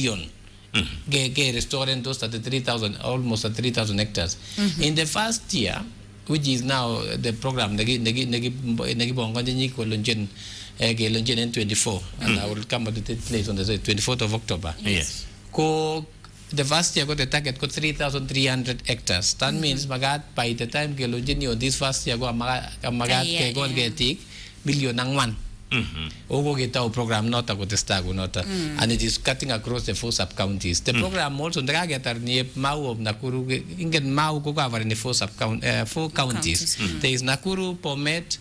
million restaurant those 3,000 almost 3,000 hectares. In the first year, which is now the program in 24, and I will come to take place on the 24th of October. Yes. The first year got the target got 3,300 hectares. That means magat by the time Gelonjin this first year go magat go get million and one. Ogo get our program not a testago not and it is cutting across the 4 sub counties. The program also get near Mau of Nakuru ingen Mau go cover in the 4 4 counties. There is Nakuru, Pomet,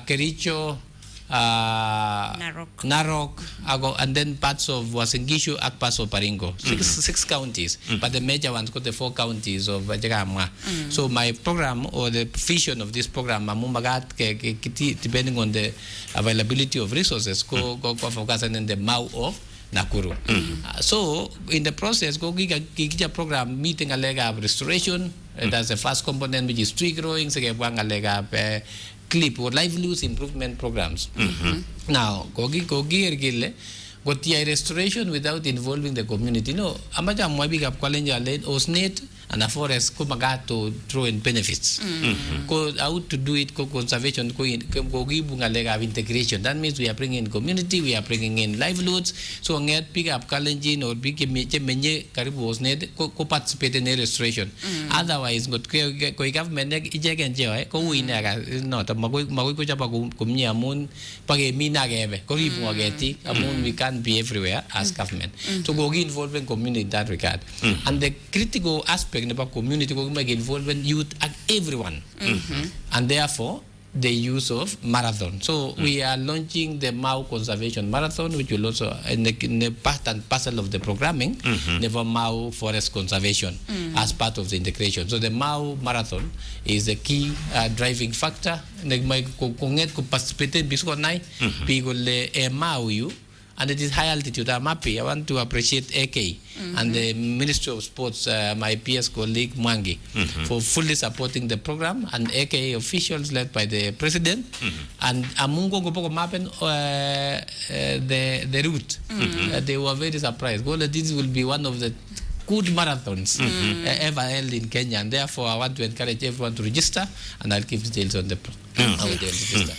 Kericho, Narok, and then parts of Wasingishu and parts of Baringo. Six counties, but the major ones got the 4 counties of Jagama. So my program or the vision of this program, depending on the availability of resources, go focus on the Mau of Nakuru. So in the process, go giga program meeting a leg of restoration. That's the first component, which is tree growing. Second one, a leg of clip or livelihoods improvement programs. Now, go restoration without involving the community. No, amaja mwabi kap kwalenja led osnet and a forest ko magato throw in benefits. Go out to do it ko conservation ko gibunga lega of integration. That means we are bringing in community, we are bringing in livelihoods. So nget pick up kalenjin or big menye karibu osnet ko participate in restoration. Otherwise, got ko government ijegen joy ko winaga no ta magoy ko japa kumnya mun page mina gebe ko gibunga geti amun we can be everywhere as government. So go involve in community in that regard. And the critical aspect about community go make involvement youth and everyone. And therefore the use of marathon. So we are launching the Mau Conservation Marathon, which will also in the part and parcel of the programming, the Mau Forest Conservation as part of the integration. So the Mau Marathon is the key driving factor. Participate Mau you. And it is high altitude. I'm happy. I want to appreciate AK and the Ministry of Sports, my PS colleague Mwangi, for fully supporting the program, and AK officials led by the President. And Amungo Gopoko Mappen, the route. They were very surprised. Well, this will be one of the good marathons ever held in Kenya. And therefore, I want to encourage everyone to register, and I'll give details on the how they register.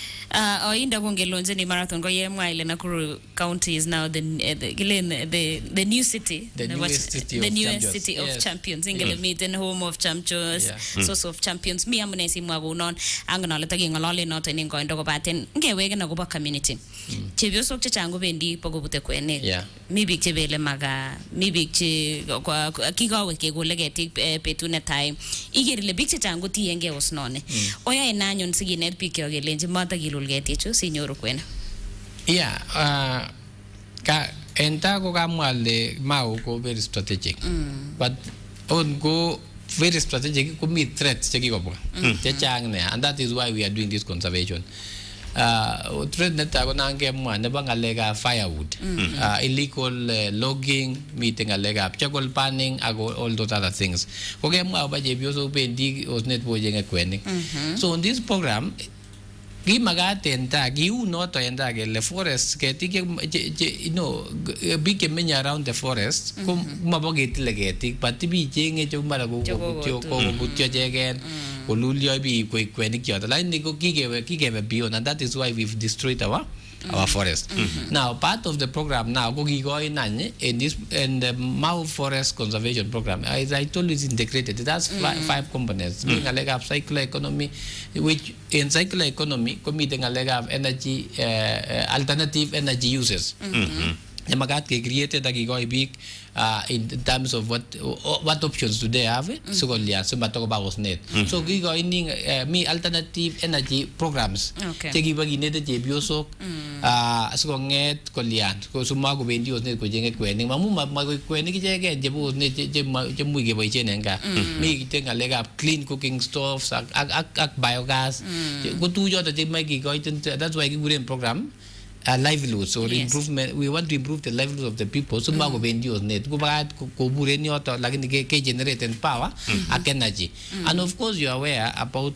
Inda gongelonje ni marathon go yemwa ile Nakuru County is now the new city, the newest city of champions. Ingele meet home of champions, source of champions. Mi amune si mwa gonon angana le tagi ngalale not ni ngo ndo baten ngewege na go ba community. Chebioso chechango bendi pogo bute kwene. Mi big chebele maga, mi big che kwa kigawe ke go legeti petune time. Igerile big chechango ti yenge osnone. Oya enanyo nsigine pick yo gelenje mata gilul geti chu sinyoru kwena. Ka entago kamwale Mau go very strategic. But on go very strategic could meet threats and that is why we are doing this conservation. Threat netago nange mwa nebang alega firewood, illegal logging, meeting alega charcoal panning, all those other things. Okay, mwa ba jebioso bendi osnet bojenge kwening. So on this program, gi magate enta gi uno to enda ge le forest ke ti you know big menya around the forest ko maboget legeti pati bi jenge jo mara go butyo jegen ko lulyo bi ko kwenik yo la ni go gige beyond, and that is why we've destroyed our forest. Now part of the program now go in this and the Mau Forest Conservation Program, as I told you, is integrated. It has 5 components. Being a leg of circular economy, which in circular economy committing a leg of energy alternative energy uses. The Magat created a big in terms of what options do they have. So about net. So we go in me alternative energy programs. Take needed Jebioso so net Kolian. So Sumago Bendios net Kojang Quening. Mamma Quening again, Jebu net Jemugi by Chenenga. Me take a leg up clean cooking stoves, biogas. Go to your that they make it. That's why we program. livelihoods or improvement. We want to improve the livelihoods of the people. So mago bendios net. Go back ko bureni oto lagini ke generate and power and energy. And of course you are aware about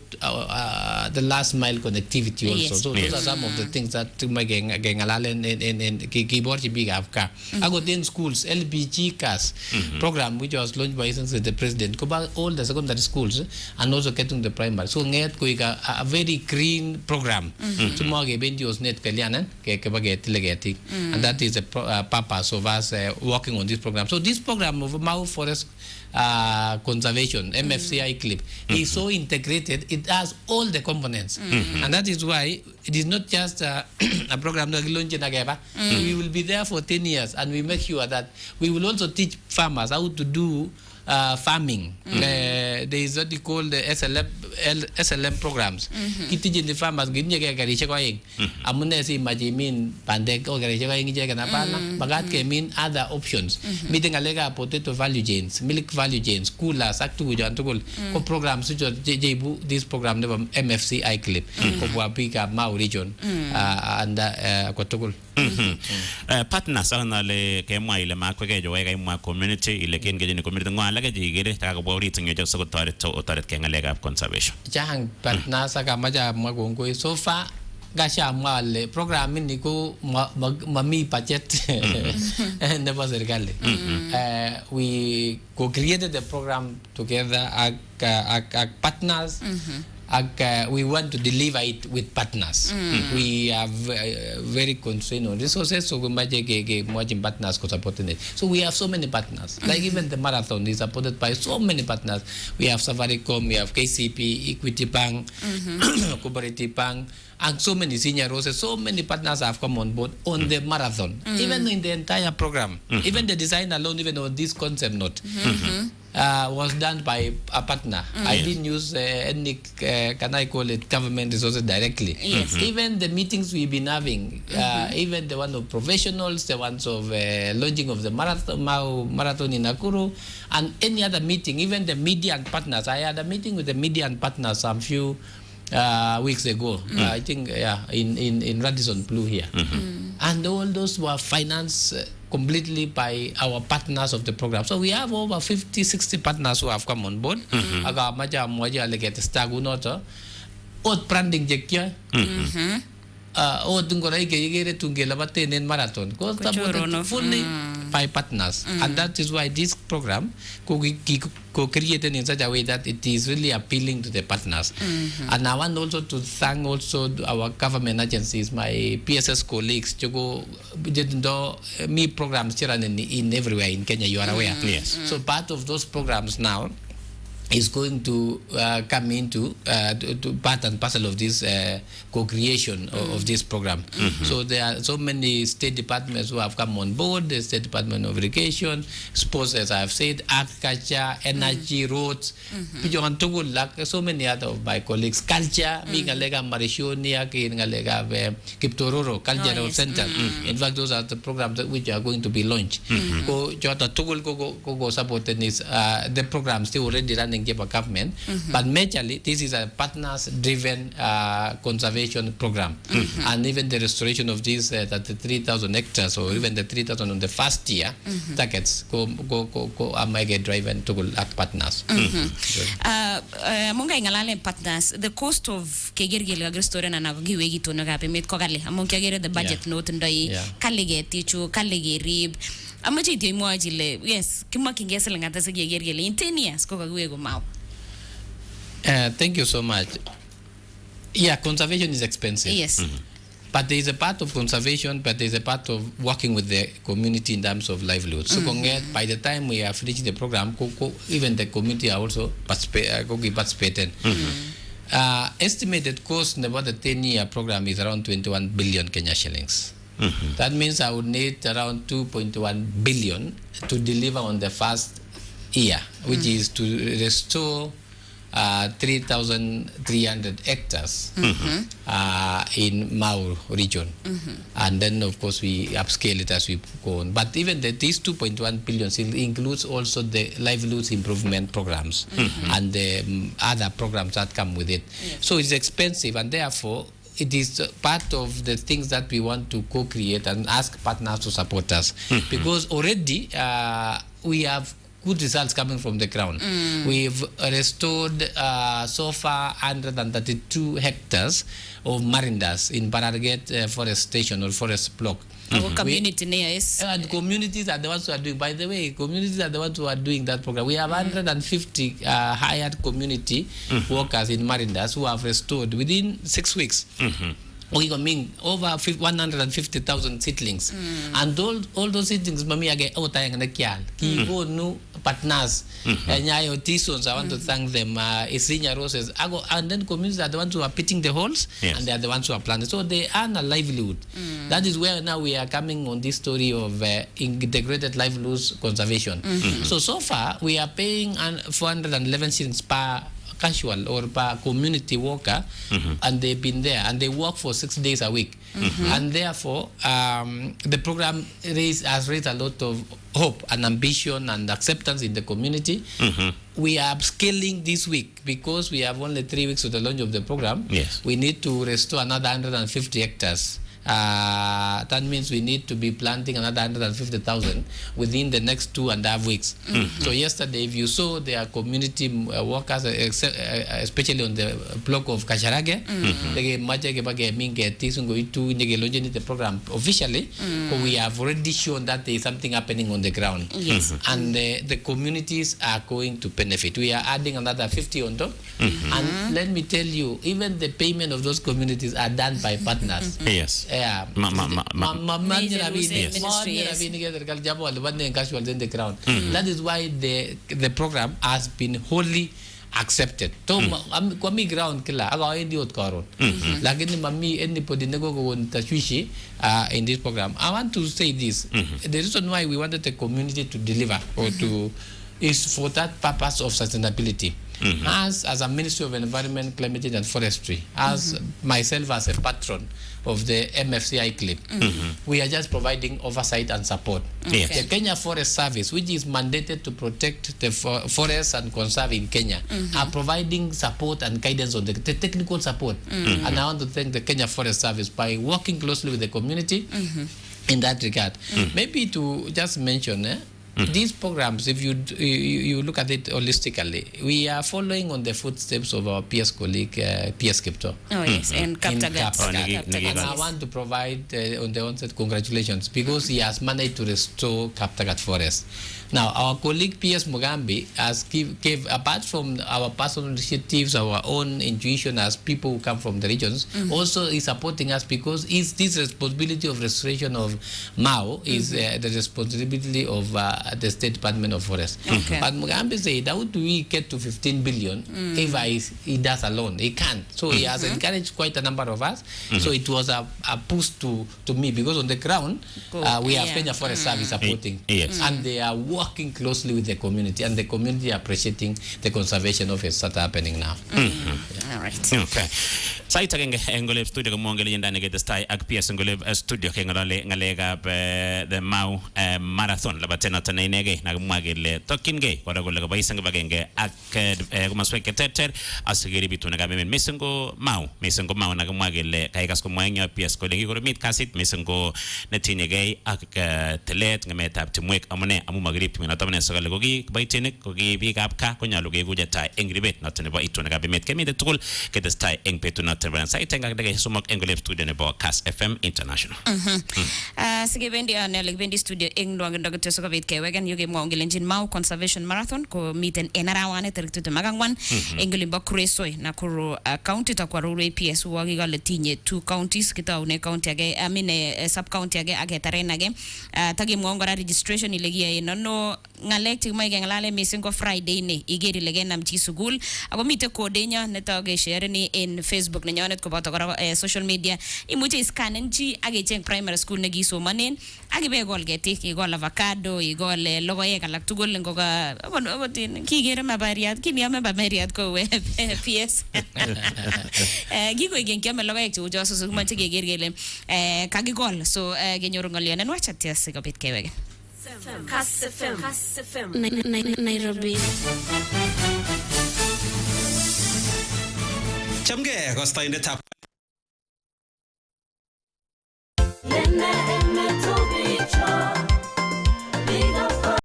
the last mile connectivity also. So those are some of the things that gengalalen and keyboard big afka. I got in schools LBG KASS program which was launched by the president. Go back all the secondary schools and also getting the primary. So net ko a very green program. So mago bendios net kalianan and that is the purpose of us working on this program. So this program of Mau Forest Conservation, MFCI clip, is so integrated, it has all the components. And that is why it is not just a program that we launch in Ageba. We will be there for 10 years and we make sure that we will also teach farmers how to do farming. There is what they call the SLM programs. Kitchen the farmers give me a garisha going. Amunesi majimin pandek or garisha going bagat ke mean other options. Meeting a lega potato value chains, milk value chains, coolers, actu programs which are this program never MFCI clip of Wapika Mau region and Kotokul. Partners are le kema ile makweke jo wega ima community ile ken geje community ngwa lage jigere ta ko bori tinge jo so toret kenga lega conservation jang partners ka maja magongo so far gasha male program ni ko mami budget never serikali we co-created the program together as partners. We want to deliver it with partners. We are very constrained on resources, so we might get more partners supporting it. So we have so many partners. Like even the marathon is supported by so many partners. We have Safaricom, we have KCP, Equity Bank, Cooperative Bank, and so many senior roses. So many partners have come on board on the marathon, even in the entire program. Even the design alone, even on this concept note. Was done by a partner. I didn't use any, can I call it, government resources directly. Even the meetings we've been having, even the one of professionals, the ones of launching of the marathon in Nakuru, and any other meeting, even the media and partners. I had a meeting with the media and partners some few weeks ago. I think in Radisson Blue here. And all those were financed completely by our partners of the program. So we have over 50-60 partners who have come on board. Aga maja moja leget stagunoto ot branding jekya ot ngora igere tungela batenen marathon ko fully by partners. And that is why this program co-created in such a way that it is really appealing to the partners. And I want also to thank also our government agencies, my PSS colleagues, to go me programs in everywhere in Kenya, you are aware. Yes. So part of those programs now is going to come into to part and parcel of this co-creation of this program. So there are so many state departments who have come on board, the State Department of Irrigation, sports, as I have said, agriculture, energy, roads, so many other of my colleagues, culture, being a lega Marishonia, Kiptororo, Cultural Center. In fact, those are the programs that which are going to be launched. Go supported is the programs still already running government, but majorly this is a partners-driven conservation program, and even the restoration of these 3,000 hectares or even the 3,000 on the first year targets go get driven to partners. Munga ingalale partners, the cost of kegirgil restoration and agiwegi to nagape met kogale among the budget note and kalige tichu kalige rib. Amachi dio mo ajile yes kima kingesa langata sa gegergele in 10 years ko kagwego mau. Thank you so much. Yeah, conservation is expensive. Yes. But there is a part of conservation, but there is a part of working with the community in terms of livelihood. So by the time we have reached the program, even the community are also participating. Estimated cost in about the 10-year program is around 21 billion Kenya shillings. That means I would need around 2.1 billion to deliver on the first year, which is to restore 3,300 hectares in Mau region. And then, of course, we upscale it as we go on. But even these 2.1 billion still includes also the livelihoods improvement programs and the other programs that come with it. So it's expensive, and therefore, it is part of the things that we want to co-create and ask partners to support us because already we have good results coming from the ground. We've restored so far 132 hectares of marindas in Bararget Forest Station or Forest Block. Our community is. And communities are the ones who are doing, by the way, communities are the ones who are doing that program. We have 150 hired community workers in marindas who have restored within 6 weeks. We mean over 150,000 seedlings, and all those seedlings, mami age otayang nakyal. Kigo no partners, nyayo tisons. I want to thank them. Isinya roses. And then communities are the ones who are pitting the holes, and they are the ones who are planting. So they earn a livelihood. That is where now we are coming on this story of integrated livelihoods conservation. So far we are paying 411 shillings per casual or per community worker, and they've been there and they work for 6 days a week, and therefore the program has raised a lot of hope and ambition and acceptance in the community. We are scaling this week because we have only 3 weeks to the launch of the program. We need to restore another 150 hectares. That means we need to be planting another 150,000 within the next 2.5 weeks. So yesterday, if you saw, there are community workers, especially on the block of Kasharage, the program officially. We have already shown that there is something happening on the ground, and the communities are going to benefit. We are adding another 50 on top, and let me tell you, even the payment of those communities are done by partners. Yes. That is why the program has been wholly accepted. So kwami ground kila aga idiot karon. Lakini mami anybody nego go tashwishi in this program. I want to say this. The reason why we wanted the community to deliver or to is for that purpose of sustainability. As a Ministry of Environment, Climate Change and Forestry, as myself as a patron of the MFCI CLIP, we are just providing oversight and support. The Kenya Forest Service, which is mandated to protect the forests and conserve in Kenya, are providing support and guidance on the technical support. And I want to thank the Kenya Forest Service by working closely with the community in that regard. Maybe to just mention, these programs, if you look at it holistically, we are following on the footsteps of our PS colleague, PS Kipto. Oh yes, and Kaptagat. And I want to provide on the onset congratulations because he has managed to restore Kaptagat Forest. Now, our colleague PS Mugambi has gave apart from our personal initiatives, our own intuition as people who come from the regions, also is supporting us because this responsibility of restoration of Mao is the responsibility of the State Department of Forest. But Mugambi said, how do we get to 15 billion if he does alone? He can't. So he has encouraged quite a number of us. So it was a boost to me because on the ground, we have Kenya Forest Service supporting. And they are working closely with the community, and the community appreciating the conservation of it start happening now. All right. Okay. Saita kenge engoleb studio kumongele yenda nege destai agpias engoleb studio kengolale ngalega the Mau marathon labatena tana inege na kumwagele tokinge wala golega baisanga bagenge ak kumasweke teter asigeri bituna gabe mesengo Mau na kumwagele kaigas kumwanya pias kolegi goromit kasit mesengo netinege ak telet ngametap timwek amone amu magrip mina tamane sagale gogi baitene gogi bigap ka konyalu ge gujata engribet natene ba ituna gabe met kemide tukul ke destai engpetuna Saita ngagdege sumok engoleb studio ne bo KASS FM International. Sige bendi anele bendi studio engdo ngado teso kabit kewegen yuge mo ngelenjin Mau Conservation Marathon ko miten enarawane teriktu magangwan engolimba kuresoi na kuru county takwarure PS wagi gale tinye 2 counties kita une county age amine sub county age tarenage tagi ngongora registration ilegia no ngalek tigma ngalale misingo Friday ne igeri lege namchi sugul ako mite kodenya netage share ni in Facebook nyonet ko bato kora social media imuche scannen ji agecheng primary school negisomanen agibe gol geti igol avocado igol logoek alak tugul ngoga abotin kigere mabariat kiniame mabariat ko we PS gigo igenkiame logoek chu joso so mache geger gele kagigol so genyoru ngalian wachatia sikobit kewege KASS FM Nairobi. Chamge kostoindetab